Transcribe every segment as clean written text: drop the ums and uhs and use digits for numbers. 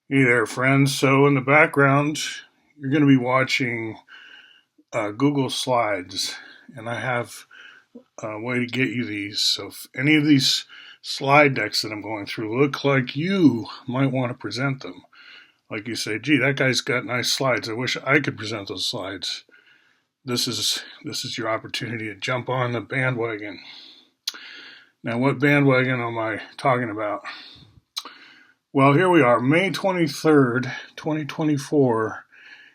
Hey there, friends. So, in the background, you're going to be watching Google Slides, and I have a way to get you these. So, if any of these slide decks that I'm going through look like you might want to present them, like you say, gee, that guy's got nice slides. I wish I could present those slides. This is your opportunity to jump on the bandwagon. Now, what bandwagon am I talking about? Well, here we are, May 23rd, 2024.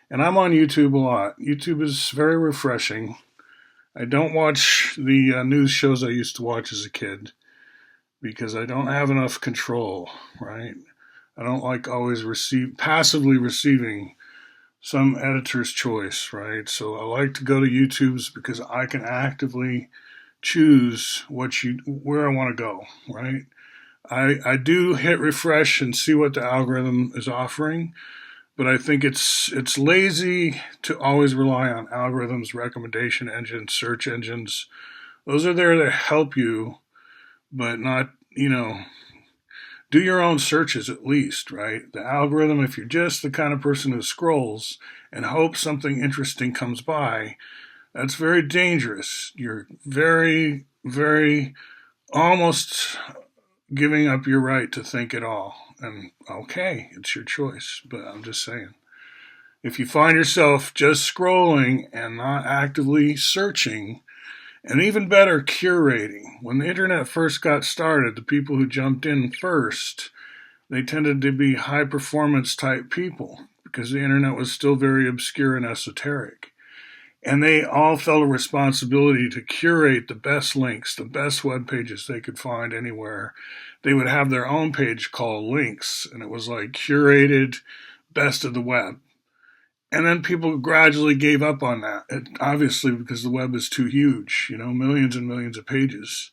And I'm on YouTube a lot. YouTube is very refreshing. I don't watch the news shows I used to watch as a kid because I don't have enough control, right? I don't like always passively receiving some editor's choice, right? So I like to go to YouTube's because I can actively choose where I want to go, right? I do hit refresh and see what the algorithm is offering, but I think it's lazy to always rely on algorithms, recommendation engines, search engines. Those are there to help you, but not, do your own searches at least, right? The algorithm, if you're just the kind of person who scrolls and hopes something interesting comes by, that's very dangerous. You're very, very almost giving up your right to think at all. And okay, it's your choice, but I'm just saying. If you find yourself just scrolling and not actively searching, and even better, curating. When the internet first got started, the people who jumped in first, they tended to be high performance type people because the internet was still very obscure and esoteric. And they all felt a responsibility to curate the best links, the best web pages they could find anywhere. They would have their own page called links, and it was like curated best of the web. And then people gradually gave up on that, obviously because the web is too huge, millions and millions of pages.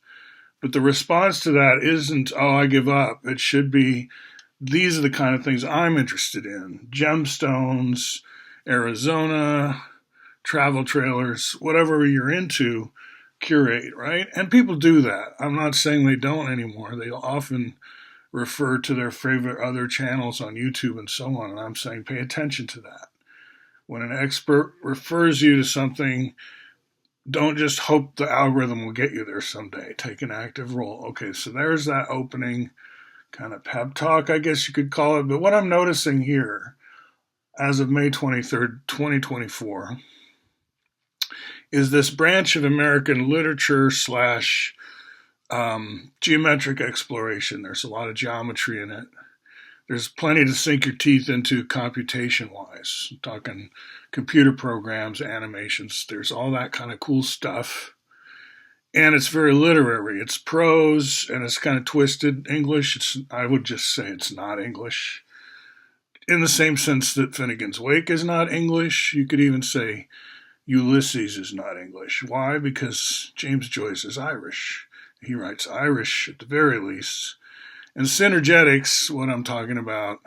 But the response to that isn't, oh, I give up. It should be, these are the kind of things I'm interested in. Gemstones, Arizona, travel trailers, whatever you're into, curate, right? And people do that. I'm not saying they don't anymore. They often refer to their favorite other channels on YouTube and so on. And I'm saying pay attention to that. When an expert refers you to something, don't just hope the algorithm will get you there someday. Take an active role. Okay, so there's that opening kind of pep talk, I guess you could call it. But what I'm noticing here, as of May 23rd, 2024, is this branch of American literature slash geometric exploration. There's a lot of geometry in it. There's plenty to sink your teeth into computation wise. I'm talking computer programs, animations. There's all that kind of cool stuff. And it's very literary. It's prose and it's kind of twisted English. I would just say it's not English. In the same sense that Finnegan's Wake is not English, you could even say Ulysses is not English. Why? Because James Joyce is Irish. He writes Irish at the very least. And Synergetics, what I'm talking about,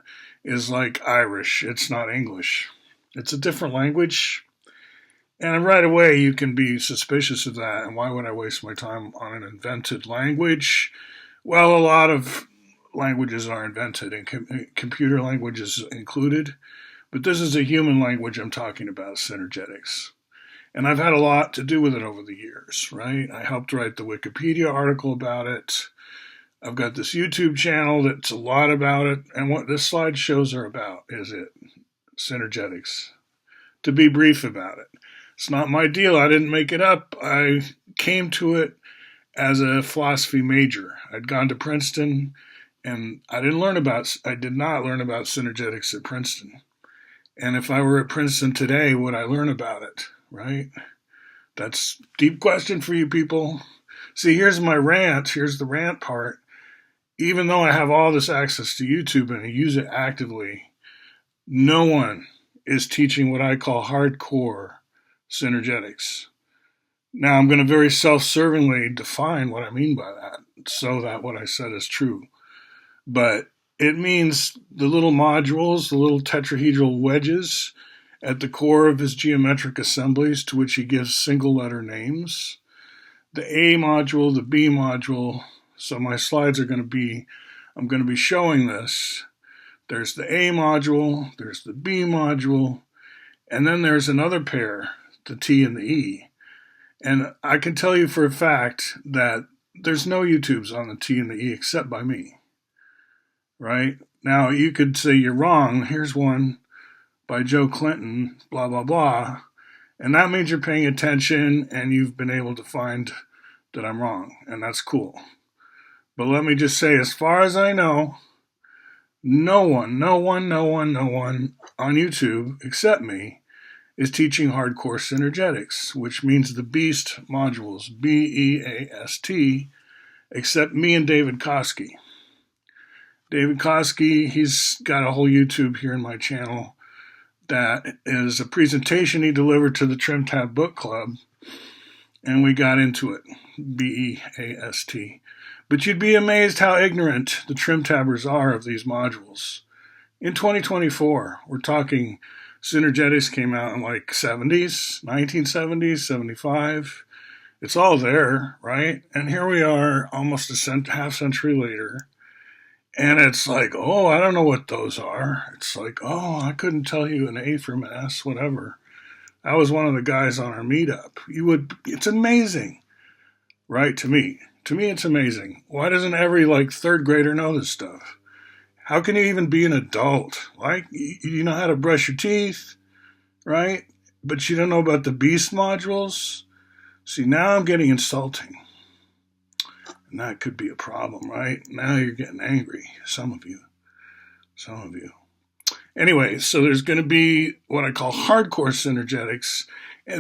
is like Irish. It's not English. It's a different language. And right away, you can be suspicious of that. And why would I waste my time on an invented language? Well, a lot of languages are invented, and computer languages included. But this is a human language I'm talking about, Synergetics. And I've had a lot to do with it over the years, right? I helped write the Wikipedia article about it. I've got this YouTube channel that's a lot about it. And what this slideshows are about is it, Synergetics. To be brief about it. It's not my deal. I didn't make it up. I came to it as a philosophy major. I'd gone to Princeton and I did not learn about synergetics at Princeton. And if I were at Princeton today, would I learn about it? Right? That's a deep question for you people. See, here's my rant. Here's the rant part. Even though I have all this access to YouTube and I use it actively, no one is teaching what I call hardcore synergetics. Now, I'm going to very self-servingly define what I mean by that so that what I said is true. But it means the little modules, the little tetrahedral wedges at the core of his geometric assemblies to which he gives single letter names. The A module, the B module. So my slides are going to be, I'm going to be showing this There's the A module, there's the B module, and then there's another pair, the T and the E. And I can tell you for a fact that there's no YouTubes on the T and the E except by me, right? Now, you could say you're wrong. Here's one by Joe Clinton, blah, blah, blah. And that means you're paying attention and you've been able to find that I'm wrong. And that's cool. But let me just say, as far as I know, no one on YouTube except me is teaching hardcore synergetics, which means the beast modules, BEAST, except me and David Koski. David Koski, he's got a whole YouTube here in my channel that is a presentation he delivered to the Trim Tab Book Club, and we got into it, BEAST. But you'd be amazed how ignorant the Trim Tabbers are of these modules. In 2024, we're talking Synergetics came out in like 70s, 1970s, 75. It's all there, right? And here we are almost a half century later. And it's like, oh, I don't know what those are. It's like, oh, I couldn't tell you an A from an S, whatever. I was one of the guys on our meetup. It's amazing, right? To me, it's amazing. Why doesn't every like third grader know this stuff? How can you even be an adult? Like, you know how to brush your teeth, right? But you don't know about the beast modules? See, now I'm getting insulting. And that could be a problem, right? Now you're getting angry, some of you. Anyway, so there's going to be what I call hardcore synergetics,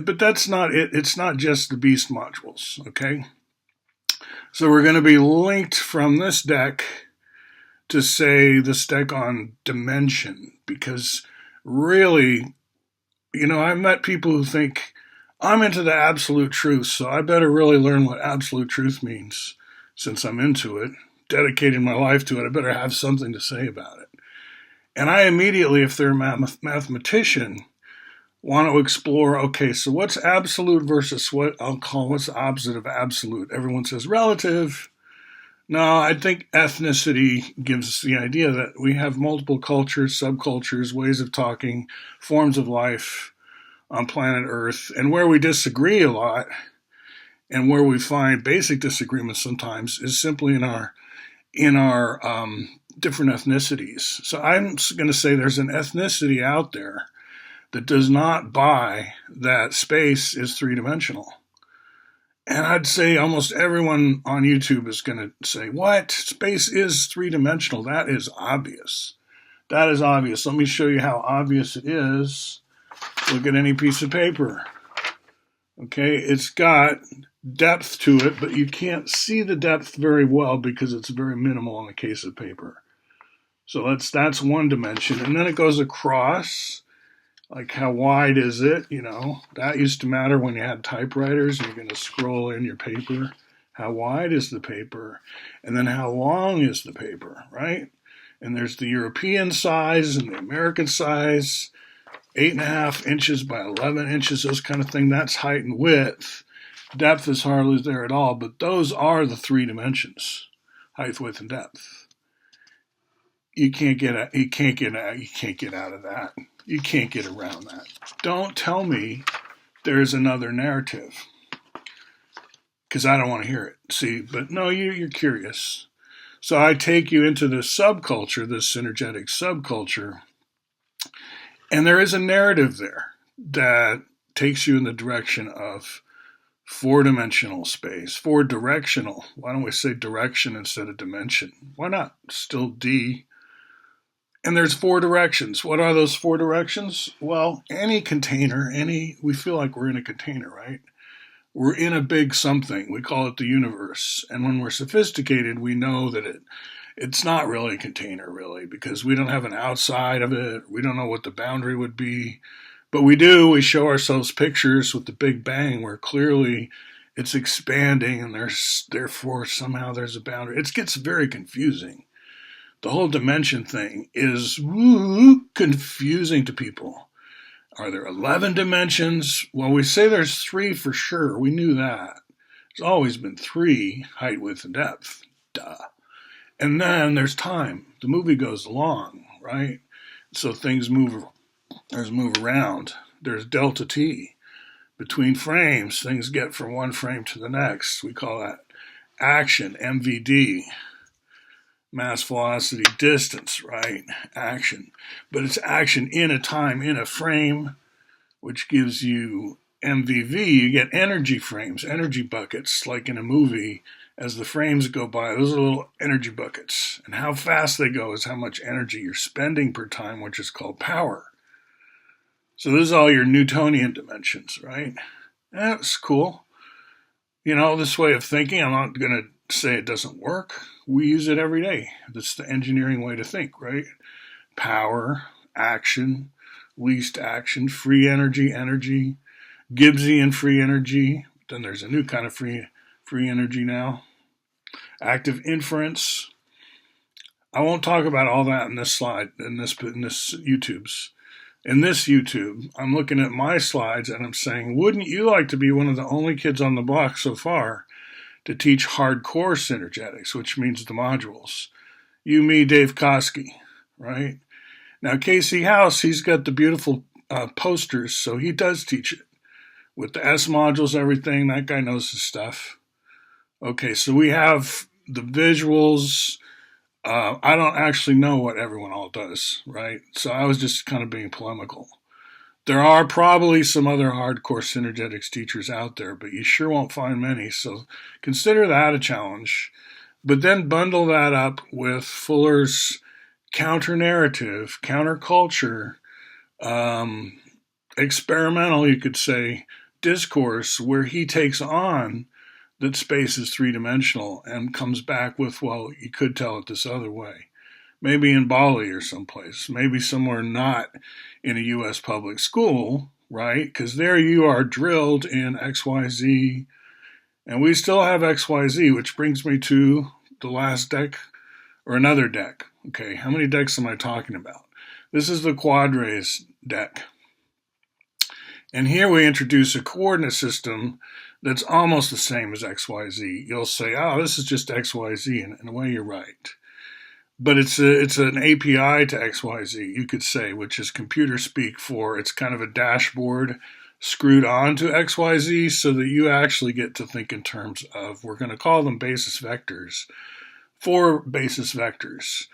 but that's not it. It's not just the beast modules, okay? So we're going to be linked from this deck to say this deck on dimension, because really, you know, I've met people who think I'm into the absolute truth, so I better really learn what absolute truth means. Since I'm into it, dedicating my life to it, I better have something to say about it. And I immediately, if they're a mathematician, want to explore, okay, so what's absolute versus what's the opposite of absolute? Everyone says relative. No, I think ethnicity gives us the idea that we have multiple cultures, subcultures, ways of talking, forms of life on planet Earth, and where we disagree a lot and where we find basic disagreements sometimes is simply in our different ethnicities. So I'm going to say there's an ethnicity out there that does not buy that space is three-dimensional. And I'd say almost everyone on YouTube is going to say, what? Space is three-dimensional. That is obvious. That is obvious. Let me show you how obvious it is. Look at any piece of paper. Okay, it's got depth to it, but you can't see the depth very well because it's very minimal on a case of paper. So that's one dimension. And then it goes across, like how wide is it? You know, that used to matter when you had typewriters and you're going to scroll in your paper. How wide is the paper? And then how long is the paper, right? And there's the European size and the American size, 8.5 inches by 11 inches, those kind of thing. That's height and width. Depth is hardly there at all, but those are the three dimensions: height, width, and depth. You can't get out of that. You can't get around that. Don't tell me there's another narrative, because I don't want to hear it. See, but no, you're curious. So I take you into this subculture, this synergetic subculture, and there is a narrative there that takes you in the direction of four-dimensional space, four-directional. Why don't we say direction instead of dimension? Why not? Still D. And there's four directions. What are those four directions? Well, any container, we feel like we're in a container, right? We're in a big something. We call it the universe. And when we're sophisticated, we know that it's not really a container, really, because we don't have an outside of it. We don't know what the boundary would be. But we do. We show ourselves pictures with the Big Bang where clearly it's expanding and therefore somehow there's a boundary. It gets very confusing. The whole dimension thing is confusing to people. Are there 11 dimensions? Well, we say there's 3 for sure. We knew that. There's always been 3, height, width, and depth. Duh. And then there's time. The movie goes along. right? So things move, around. There's delta t. Between frames, things get from one frame to the next. We call that action, MVD, mass velocity distance, right? Action. But it's action in a time, in a frame, which gives you MVV. You get energy frames, energy buckets, like in a movie. As the frames go by, those are little energy buckets. And how fast they go is how much energy you're spending per time, which is called power. So this is all your Newtonian dimensions, right? That's cool. You know, this way of thinking, I'm not going to say it doesn't work. We use it every day. That's the engineering way to think, right? Power, action, least action, free energy, Gibbsian free energy. Then there's a new kind of free energy now. Active inference. I won't talk about all that in this slide, in this YouTube's. In this YouTube, I'm looking at my slides and I'm saying, wouldn't you like to be one of the only kids on the block so far to teach hardcore synergetics, which means the modules? You, me, Dave Koski, right? Now, Casey House, he's got the beautiful posters, so he does teach it. With the S modules, everything, that guy knows his stuff. Okay, so we have the visuals. I don't actually know what everyone all does, right? So I was just kind of being polemical. There are probably some other hardcore synergetics teachers out there, but you sure won't find many. So consider that a challenge. But then bundle that up with Fuller's counter-narrative, counterculture, experimental, you could say, discourse where he takes on that space is three-dimensional and comes back with, well, you could tell it this other way. Maybe in Bali or someplace. Maybe somewhere not in a U.S. public school, right? Because there you are drilled in XYZ. And we still have XYZ, which brings me to the last deck or another deck. Okay, how many decks am I talking about? This is the Quadrays deck. And here we introduce a coordinate system that's almost the same as XYZ. You'll say, oh, this is just XYZ, and in a way you're right. But it's an API to XYZ, you could say, which is computer speak for it's kind of a dashboard screwed onto XYZ so that you actually get to think in terms of, we're going to call them basis vectors, 4 basis vectors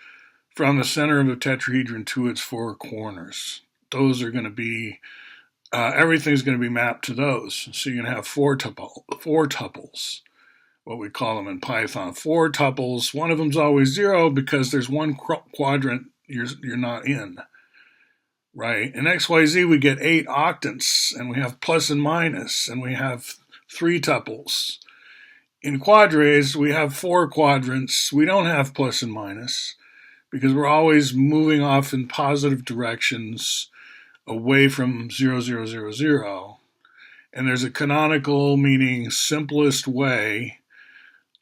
from the center of a tetrahedron to its 4 corners. Those are going to be everything's going to be mapped to those. So you're going to have 4 tuples, what we call them in Python. 4 tuples. One of them's always 0 because there's one quadrant you're not in, right? In XYZ, we get 8 octants, and we have plus and minus, and we have 3 tuples. In Quadrays, we have 4 quadrants. We don't have plus and minus because we're always moving off in positive directions away from 0, 0, 0, 0. And there's a canonical, meaning simplest way.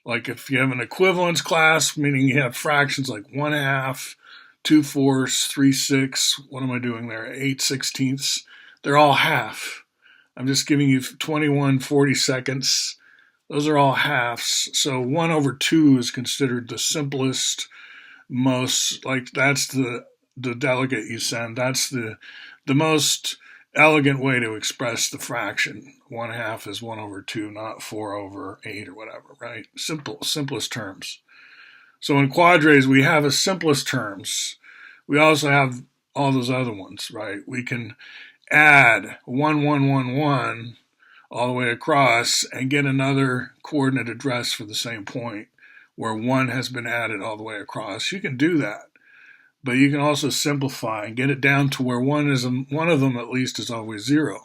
Like if you have an equivalence class, meaning you have fractions like 1/2, 2/4, 3/6. What am I doing there? 8/16. They're all half. I'm just giving you 21 40-seconds. Those are all halves. So 1/2 is considered the simplest, most, like that's the delegate you send. That's the most elegant way to express the fraction. 1/2 is 1/2, not 4/8 or whatever, right? Simplest terms. So in Quadrays, we have a simplest terms. We also have all those other ones, right? We can add 1, 1, 1, 1 all the way across and get another coordinate address for the same point where 1 has been added all the way across. You can do that. But you can also simplify and get it down to where one of them at least is always 0,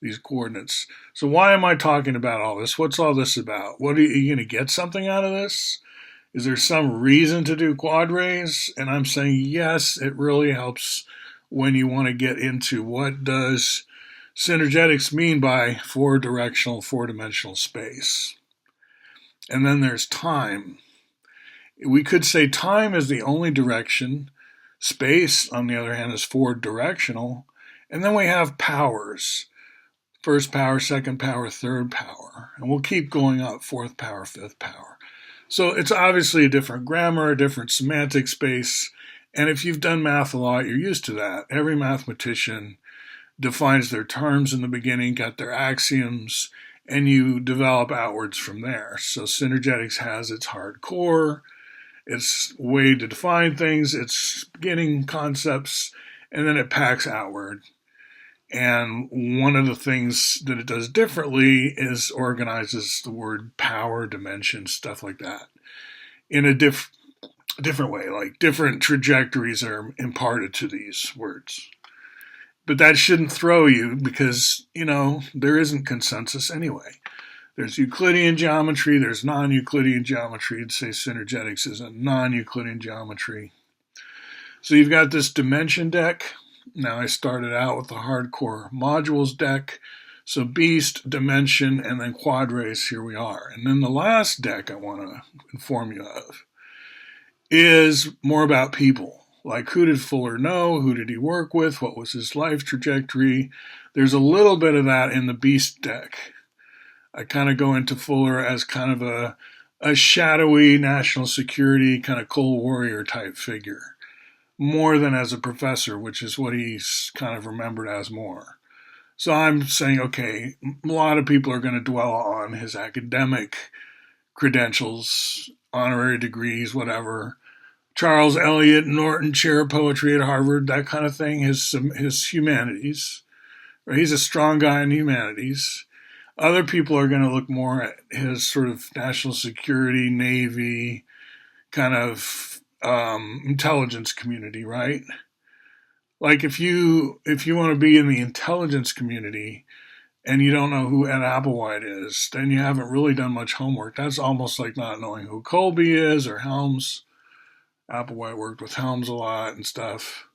these coordinates. So why am I talking about all this? What's all this about? What are you going to get something out of this? Is there some reason to do Quadrays? And I'm saying yes, it really helps when you want to get into what does Synergetics mean by 4-directional, 4-dimensional space. And then there's time. We could say time is the only direction. Space, on the other hand, is 4-directional. And then we have powers. 1st power, 2nd power, 3rd power. And we'll keep going up, 4th power, 5th power. So it's obviously a different grammar, a different semantic space, And if you've done math a lot, you're used to that. Every mathematician defines their terms in the beginning, got their axioms, and you develop outwards from there. So Synergetics has its hardcore, its way to define things, its beginning concepts, and then it packs outward. And one of the things that it does differently is organizes the word power, dimension, stuff like that in a different way. Like different trajectories are imparted to these words. But that shouldn't throw you because, there isn't consensus anyway. There's Euclidean geometry, there's non-Euclidean geometry. I'd say Synergetics is a non-Euclidean geometry. So you've got this dimension deck. Now I started out with the hardcore modules deck. So beast, dimension, and then quad race, here we are. And then the last deck I want to inform you of is more about people. Like, who did Fuller know? Who did he work with? What was his life trajectory? There's a little bit of that in the beast deck. I kind of go into Fuller as kind of a shadowy national security, kind of Cold Warrior type figure, more than as a professor, which is what he's kind of remembered as more. So I'm saying, okay, a lot of people are going to dwell on his academic credentials, honorary degrees, whatever. Charles Eliot, Norton Chair of Poetry at Harvard, that kind of thing, his humanities. Right? He's a strong guy in humanities. Other people are going to look more at his sort of national security, Navy, kind of intelligence community, right? Like if you want to be in the intelligence community and you don't know who Ed Applewhite is, then you haven't really done much homework. That's almost like not knowing who Colby is or Helms. Applewhite worked with Helms a lot and stuff.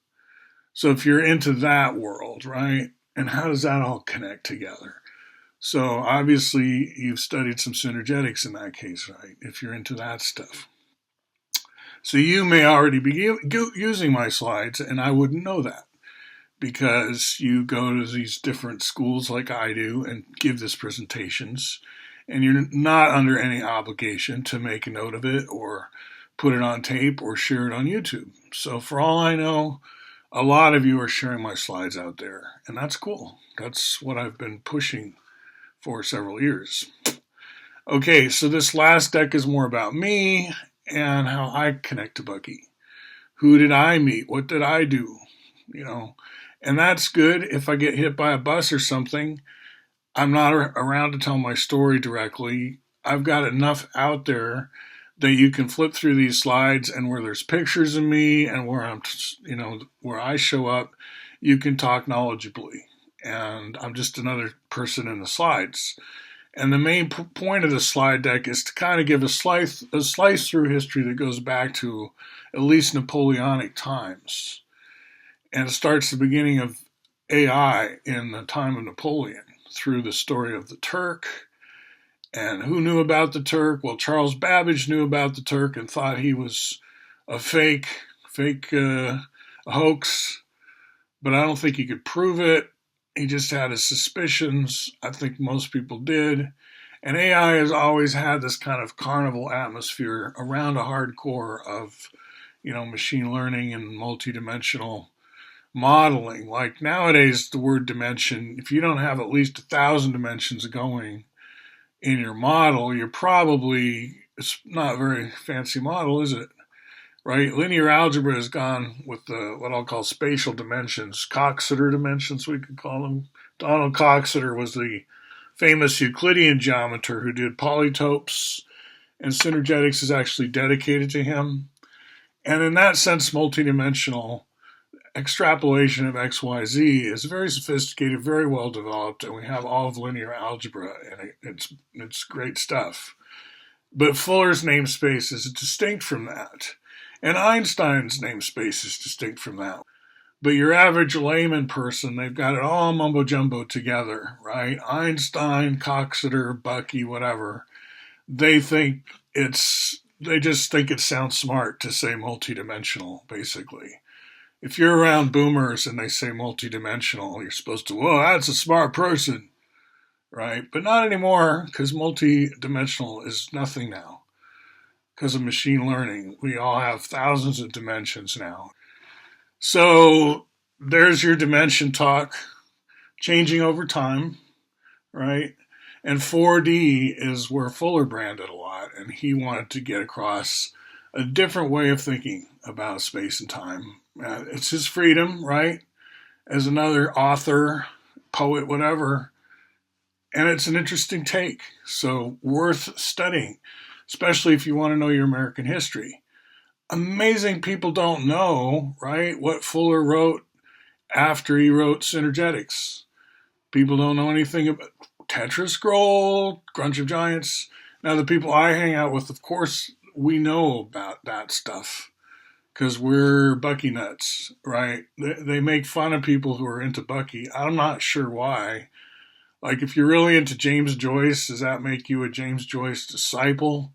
So if you're into that world, right? And how does that all connect together? So obviously you've studied some synergetics in that case, right? If you're into that stuff. So you may already be using my slides and I wouldn't know that because you go to these different schools like I do and give these presentations and you're not under any obligation to make a note of it or put it on tape or share it on YouTube. So for all I know, a lot of you are sharing my slides out there and that's cool. That's what I've been pushing for several years. Okay, so this last deck is more about me and how I connect to Bucky. Who did I meet? What did I do? And that's good. If I get hit by a bus or something, I'm not around to tell my story directly. I've got enough out there that you can flip through these slides and where there's pictures of me and where where I show up, you can talk knowledgeably. And I'm just another person in the slides. And the main point of the slide deck is to kind of give a slice through history that goes back to at least Napoleonic times. And it starts the beginning of AI in the time of Napoleon through the story of the Turk. And who knew about the Turk? Well, Charles Babbage knew about the Turk and thought he was a fake hoax, but I don't think he could prove it. He just had his suspicions. I think most people did. And AI has always had this kind of carnival atmosphere around a hardcore of, machine learning and multidimensional modeling. Like nowadays, the word dimension, if you don't have at least 1,000 dimensions going in your model, it's not a very fancy model, is it? Right? Linear algebra has gone with what I'll call spatial dimensions, Coxeter dimensions, we could call them. Donald Coxeter was the famous Euclidean geometer who did polytopes, and Synergetics is actually dedicated to him. And in that sense, multidimensional extrapolation of XYZ is very sophisticated, very well developed, and we have all of linear algebra, and it's great stuff. But Fuller's namespace is distinct from that. And Einstein's namespace is distinct from that. But your average layman person, they've got it all mumbo jumbo together, right? Einstein, Coxeter, Bucky, whatever. They just think it sounds smart to say multidimensional, basically. If you're around boomers and they say multidimensional, you're supposed to, whoa, that's a smart person, right? But not anymore, because multidimensional is nothing now. Because of machine learning, we all have thousands of dimensions now. So there's your dimension talk, changing over time, right? And 4D is where Fuller branded a lot, and he wanted to get across a different way of thinking about space and time. It's his freedom, right? As another author, poet, whatever. And it's an interesting take, so worth studying, especially if you want to know your American history. Amazing people don't know, right, what Fuller wrote after he wrote Synergetics. People don't know anything about Tetra Scroll, Grunge of Giants. Now, the people I hang out with, of course, we know about that stuff because we're Bucky nuts, right? They make fun of people who are into Bucky. I'm not sure why. Like, if you're really into James Joyce, does that make you a James Joyce disciple?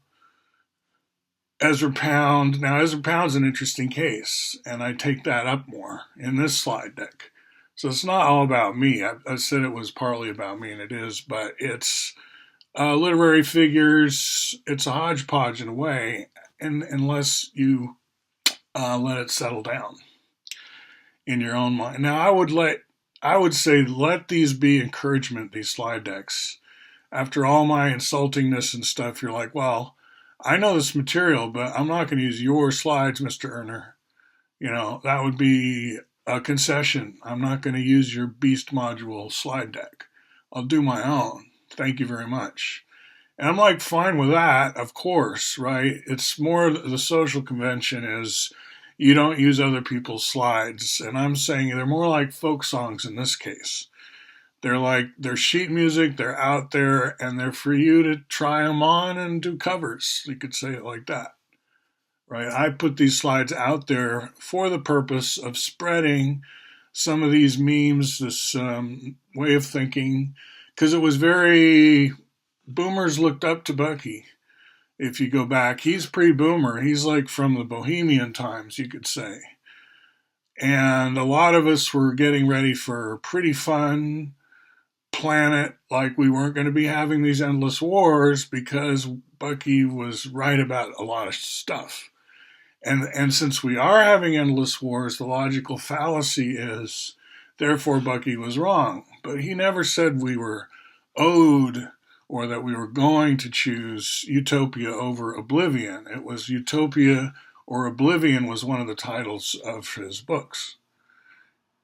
Ezra Pound. Now, Ezra Pound's an interesting case, and I take that up more in this slide deck. So it's not all about me. I said it was partly about me, and it is, but it's literary figures. It's a hodgepodge in a way, and unless you let it settle down in your own mind. Now, I would say let these be encouragement. These slide decks. After all my insultingness and stuff, you're like, well, I know this material, but I'm not going to use your slides, Mr. Erner. You know, that would be a concession. I'm not going to use your beast module slide deck. I'll do my own. Thank you very much. And I'm like, fine with that, of course, right? It's more the social convention is you don't use other people's slides. And I'm saying they're more like folk songs in this case. They're sheet music, they're out there, and they're for you to try them on and do covers. You could say it like that, right? I put these slides out there for the purpose of spreading some of these memes, this way of thinking, because it was very, boomers looked up to Bucky. If you go back, he's pre-boomer. He's like from the Bohemian times, you could say. And a lot of us were getting ready for a pretty fun planet, like we weren't going to be having these endless wars because Bucky was right about a lot of stuff. And since we are having endless wars, the logical fallacy is, therefore Bucky was wrong. But he never said we were owed or that we were going to choose utopia over oblivion. It was utopia or oblivion was one of the titles of his books.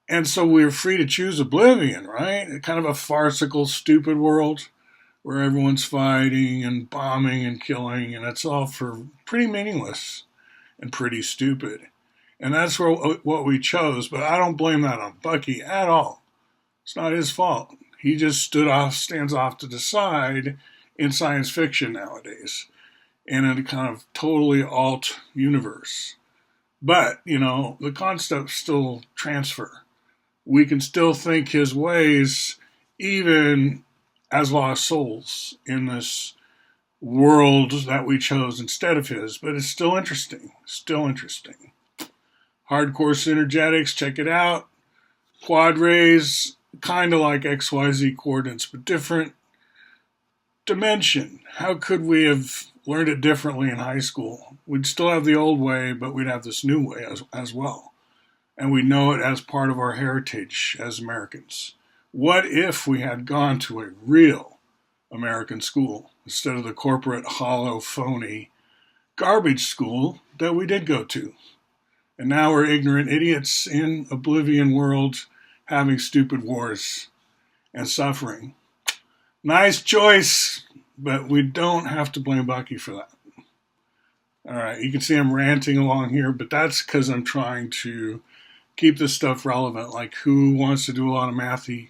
And so we were free to choose oblivion, right? Kind of a farcical, stupid world where everyone's fighting and bombing and killing, and it's all for pretty meaningless and pretty stupid. And that's what we chose, but I don't blame that on Bucky at all. It's not his fault. He just stands off to the side in science fiction nowadays, in a kind of totally alt universe. But, you know, the concepts still transfer. We can still think his ways even as lost souls in this world that we chose instead of his, but it's still interesting. Still interesting. Hardcore Synergetics, check it out. Quad rays, kind of like XYZ coordinates, but different dimension. How could we have learned it differently in high school? We'd still have the old way, but we'd have this new way as well. And we know it as part of our heritage as Americans. What if we had gone to a real American school instead of the corporate, hollow, phony, garbage school that we did go to? And now we're ignorant idiots in oblivion world having stupid wars and suffering. Nice choice, but we don't have to blame Bucky for that. All right, you can see I'm ranting along here, but that's because I'm trying to keep this stuff relevant. Like, who wants to do a lot of mathy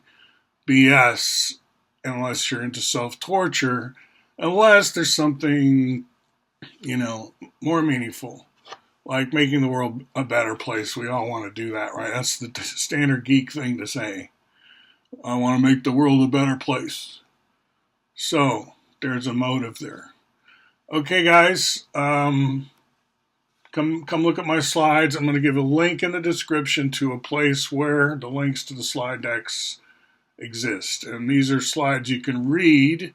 BS unless you're into self-torture, unless there's something, you know, more meaningful, like making the world a better place. We all want to do that, right? That's the standard geek thing to say. I want to make the world a better place. So there's a motive there. Okay, guys, come look at my slides. I'm going to give a link in the description to a place where the links to the slide decks exist. And these are slides you can read.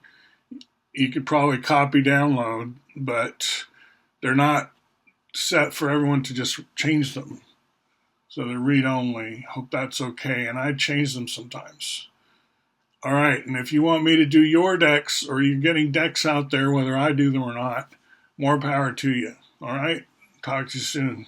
You could probably copy, download, but they're not set for everyone to just change them. So they're read-only. Hope that's okay. And I change them sometimes. All right. And if you want me to do your decks, or you're getting decks out there, whether I do them or not, more power to you. All right. Talk to you soon.